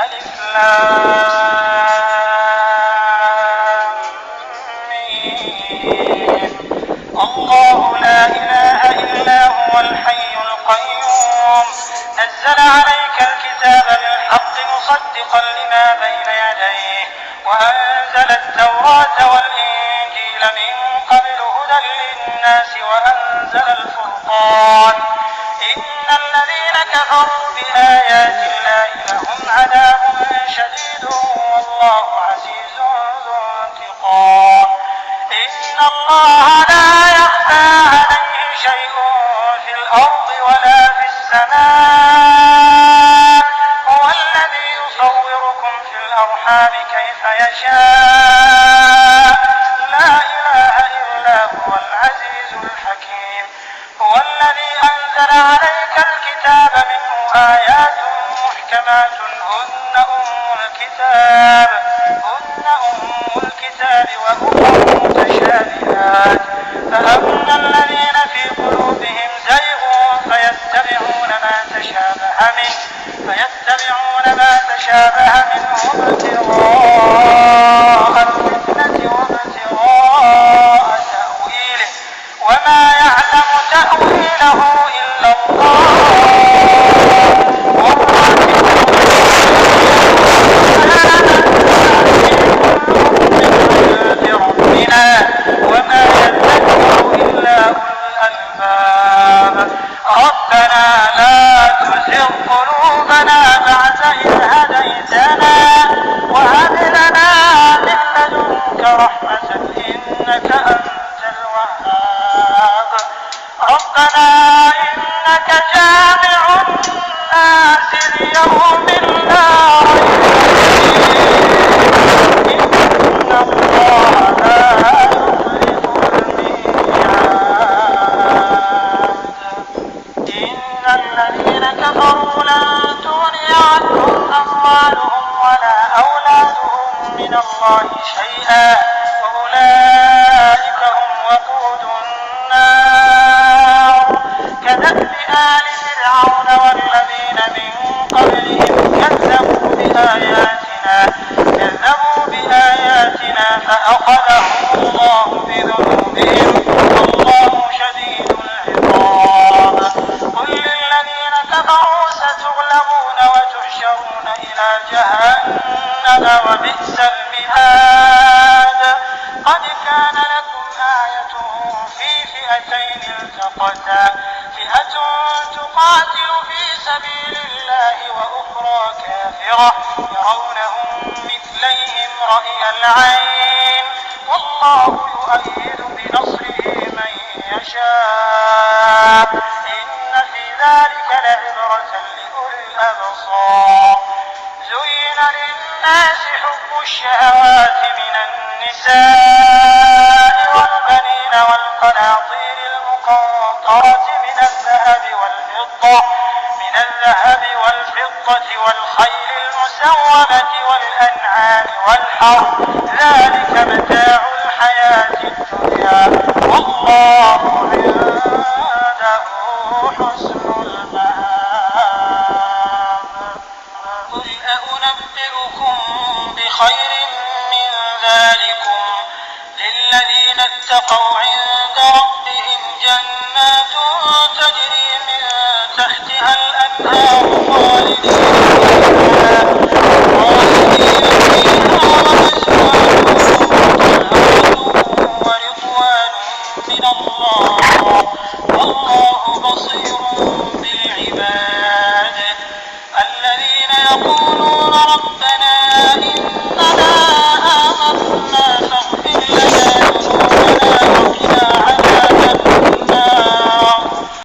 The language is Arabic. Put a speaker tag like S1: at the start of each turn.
S1: ألف لام ميم. الله لا إله إلا هو الحي القيوم نزل عليك الكتاب بالحق مصدقا لما بين يديه وأنزل التوراة والإنجيل من قبل هدى للناس وأنزل الفرقان إن الذين كفروا بآيات الله لهم عذاب شديد والله عزيز ذو انتقام. إن الله لا يخفى عليه شيء في الأرض ولا في السماء هو الذي يصوركم في الأرحام كيف يشاء لا إله إلا هو العزيز الحكيم. هو الذي أنزل عليك الكتاب منه آيات محكمات هن أم الكتاب وأخر متشابهات فأما الذين في قلوبهم زيغ فيتبعون ما تشابه منه ابتغاء الفتنة وابتغاء تأويله وما يعلم تأويله إلا الله وما يذكر إلا أولو الألباب. ربنا لا تزغ قلوبنا بعد إذ هديتنا وهب لنا من لدنك رحمة إنك أنت الوهاب. ربنا إنك جامع الناس ليوم لا ريب فيه إن الله لا يخلف الميعاد. إن الذين كفروا لن تغني عنهم أموالهم ولا أولادهم من الله شيئا وأولئك هم وقود النار. كدأب آل فرعون والذين من قبلهم كذبوا بآياتنا فأخذهم الله بذنوبهم والله شديد العقاب. قل للذين كفروا ستغلبون وتحشرون إلى جهنم وبئس المهاد. قد كان لكم آية في فئتين التقتا فئة تقاتل في سبيل الله وأخرى كافرة يرونهم مثليهم رأي العين والله يؤيد بنصره من يشاء إن في ذلك لعبرة لأولي الأبصار. زين للناس حب الشهوات من النساء والبنين والقناطير المقنطرة من الذهب والفضة والخيل المسومة والأنعام والحرث ذلك متاع الحياة الدنيا والله عنده